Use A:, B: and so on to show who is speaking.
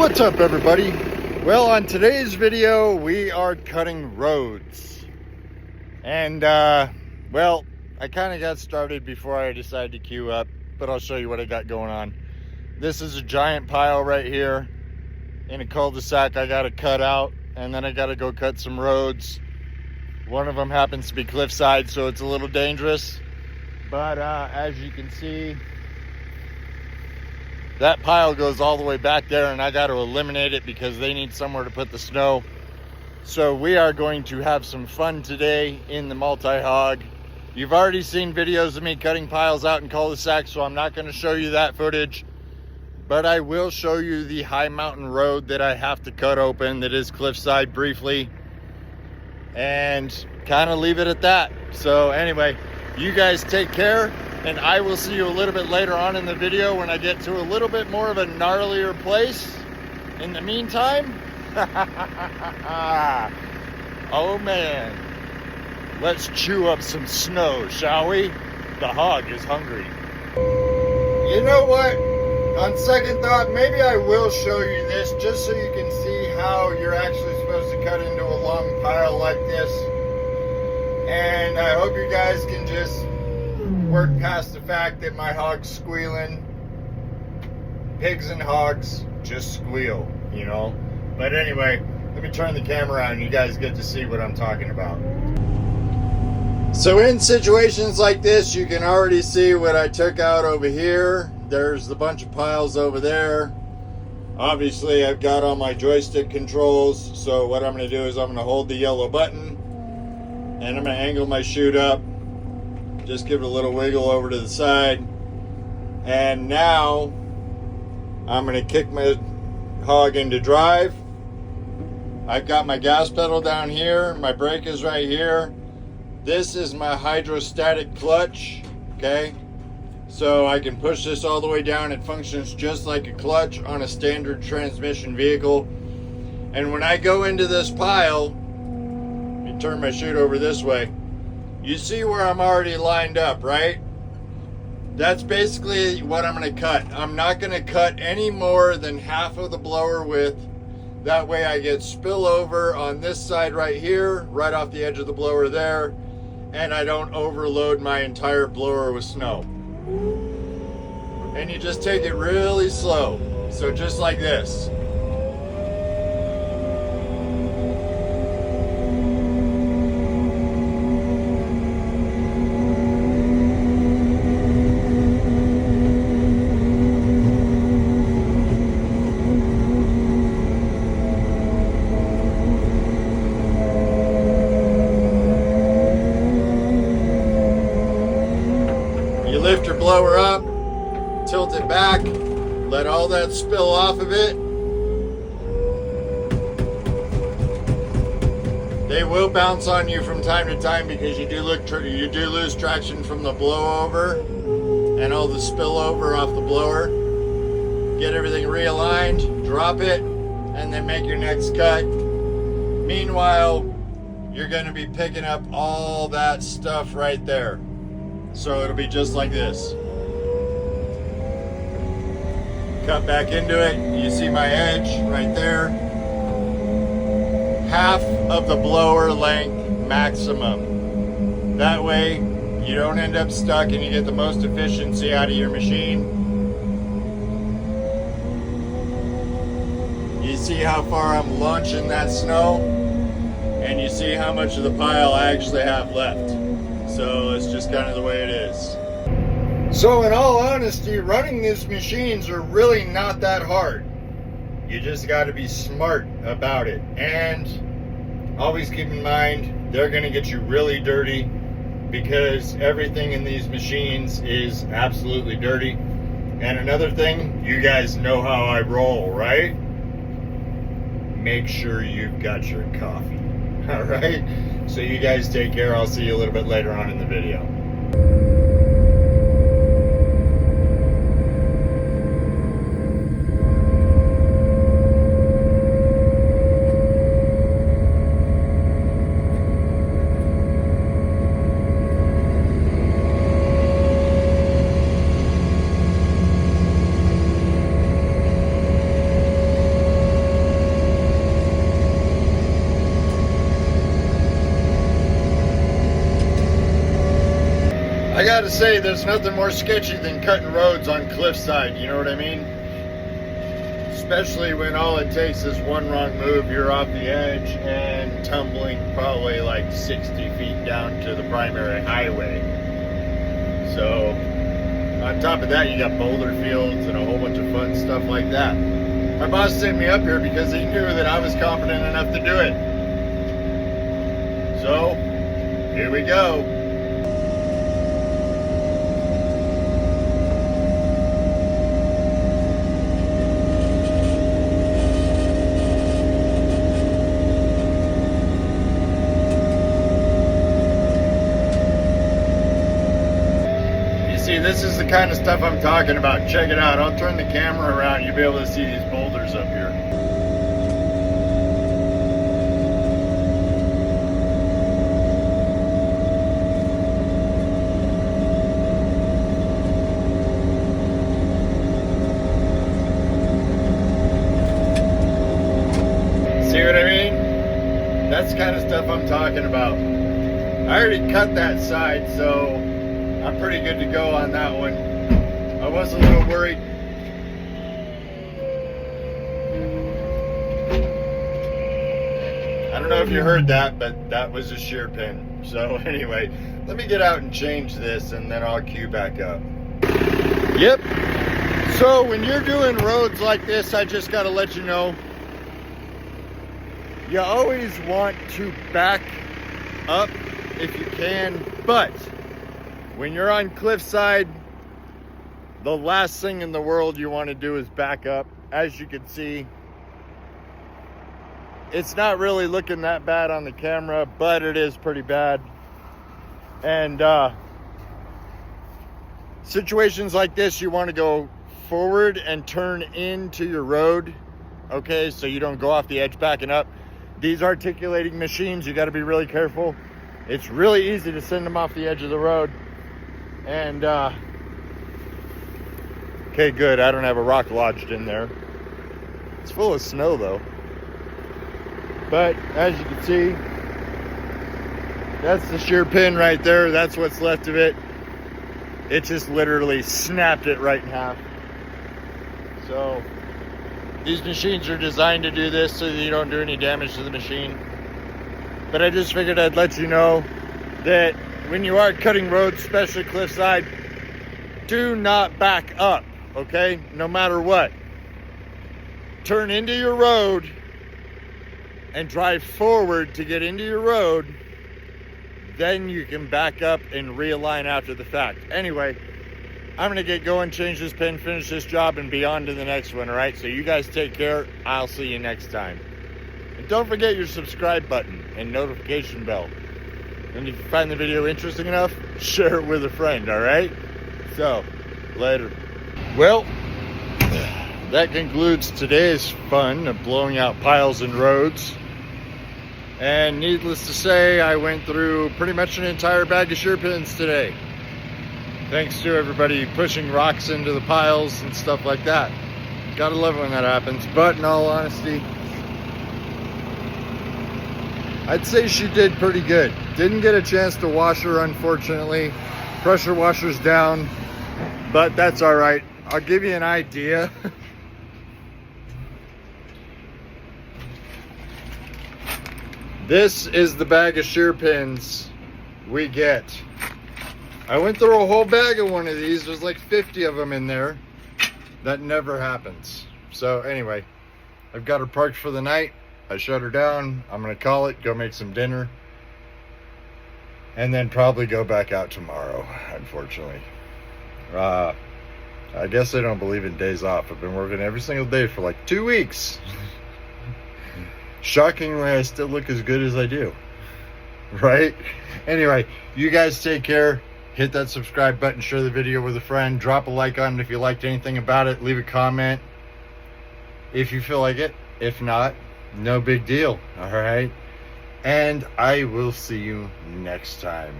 A: What's up, everybody? Well, on today's video we are cutting roads, and well, I kind of got started before I decided to queue up, but I'll show you what I got going on. This is a giant pile right here in a cul-de-sac I gotta cut out, and then I gotta go cut some roads. One of them happens to be cliffside, so it's a little dangerous, but as you can see, that pile goes all the way back there, and I got to eliminate it because they need somewhere to put the snow. So we are going to have some fun today in the multi-hog. You've already seen videos of me cutting piles out in cul-de-sacs, so I'm not going to show you that footage. But I will show you the high mountain road that I have to cut open that is cliffside briefly. And kind of leave it at that. So anyway, you guys take care. And I will see you a little bit later on in the video when I get to a little bit more of a gnarlier place. In the meantime, oh man, let's chew up some snow, shall we? The hog is hungry. You know what? On second thought, maybe I will show you this just so you can see how you're actually supposed to cut into a long pile like this. And I hope you guys can just work past the fact that my hog's squealing. Pigs and hogs just squeal, you know. But anyway, let me turn the camera on and you guys get to see what I'm talking about. So in situations like this, you can already see what I took out over here. There's the bunch of piles over there. Obviously, I've got all my joystick controls. So what I'm going to do is I'm going to hold the yellow button and I'm going to angle my chute up. Just give it a little wiggle over to the side. And now I'm going to kick my hog into drive. I've got my gas pedal down here. My brake is right here. This is my hydrostatic clutch. Okay. So I can push this all the way down. It functions just like a clutch on a standard transmission vehicle. And when I go into this pile, let me turn my chute over this way. You see where I'm already lined up, right? That's basically what I'm going to cut. I'm not going to cut any more than half of the blower width. That way I get spillover on this side right here, right off the edge of the blower there, and I don't overload my entire blower with snow. And you just take it really slow. So just like this. Lift your blower up, tilt it back, let all that spill off of it. They will bounce on you from time to time because you do lose traction from the blowover and all the spillover off the blower. Get everything realigned, drop it, and then make your next cut. Meanwhile, you're going to be picking up all that stuff right there. So it'll be just like this. Cut back into it. You see my edge right there. Half of the blower length maximum. That way you don't end up stuck and you get the most efficiency out of your machine. You see how far I'm launching that snow? And you see how much of the pile I actually have left. So it's just kind of the way it is. So in all honesty, running these machines are really not that hard. You just got to be smart about it. And always keep in mind, they're going to get you really dirty because everything in these machines is absolutely dirty. And another thing, you guys know how I roll, right? Make sure you've got your coffee. All right? So you guys take care. I'll see you a little bit later on in the video. gotta say, there's nothing more sketchy than cutting roads on cliffside, you know what I mean? Especially when all it takes is one wrong move, you're off the edge and tumbling probably like 60 feet down to the primary highway. So, on top of that, you got boulder fields and a whole bunch of fun stuff like that. My boss sent me up here because he knew that I was confident enough to do it. So, here we go. See, this is the kind of stuff I'm talking about. Check it out. I'll turn the camera around. You'll be able to see these boulders up here. See what I mean? That's the kind of stuff I'm talking about. I already cut that side, so I'm pretty good to go on that one. I was a little worried. I don't know if you heard that, but that was a shear pin. So anyway, let me get out and change this and then I'll cue back up. Yep. So when you're doing roads like this, I just gotta let you know, you always want to back up if you can, but when you're on cliffside, the last thing in the world you want to do is back up. As you can see, it's not really looking that bad on the camera, but it is pretty bad. And situations like this, you want to go forward and turn into your road, okay, so you don't go off the edge backing up. These articulating machines, you got to be really careful. It's really easy to send them off the edge of the road. And okay, good, I don't have a rock lodged in there. It's full of snow though. But as you can see, that's the shear pin right there. That's what's left of it. It just literally snapped it right in half. So these machines are designed to do this so that you don't do any damage to the machine. But I just figured I'd let you know that when you are cutting roads, especially cliffside, do not back up, okay? No matter what. Turn into your road and drive forward to get into your road. Then you can back up and realign after the fact. Anyway, I'm gonna get going, change this pin, finish this job, and be on to the next one, all right? So you guys take care. I'll see you next time. And don't forget your subscribe button and notification bell. And if you find the video interesting enough, share it with a friend, all right? So, later. Well, that concludes today's fun of blowing out piles and roads. And needless to say, I went through pretty much an entire bag of shear pins today. Thanks to everybody pushing rocks into the piles and stuff like that. Gotta love when that happens. But in all honesty, I'd say she did pretty good. Didn't get a chance to wash her, unfortunately. Pressure washer's down, but that's all right. I'll give you an idea. This is the bag of shear pins we get. I went through a whole bag of one of these. There's like 50 of them in there. That never happens. So anyway, I've got her parked for the night. I shut her down. I'm gonna call it, go make some dinner, and then probably go back out tomorrow, unfortunately. I guess I don't believe in days off. I've been working every single day for like 2 weeks. Shockingly, I still look as good as I do, right? Anyway, you guys take care. Hit that subscribe button, share the video with a friend, drop a like on it if you liked anything about it, leave a comment if you feel like it. If not, no big deal, all right? And I will see you next time.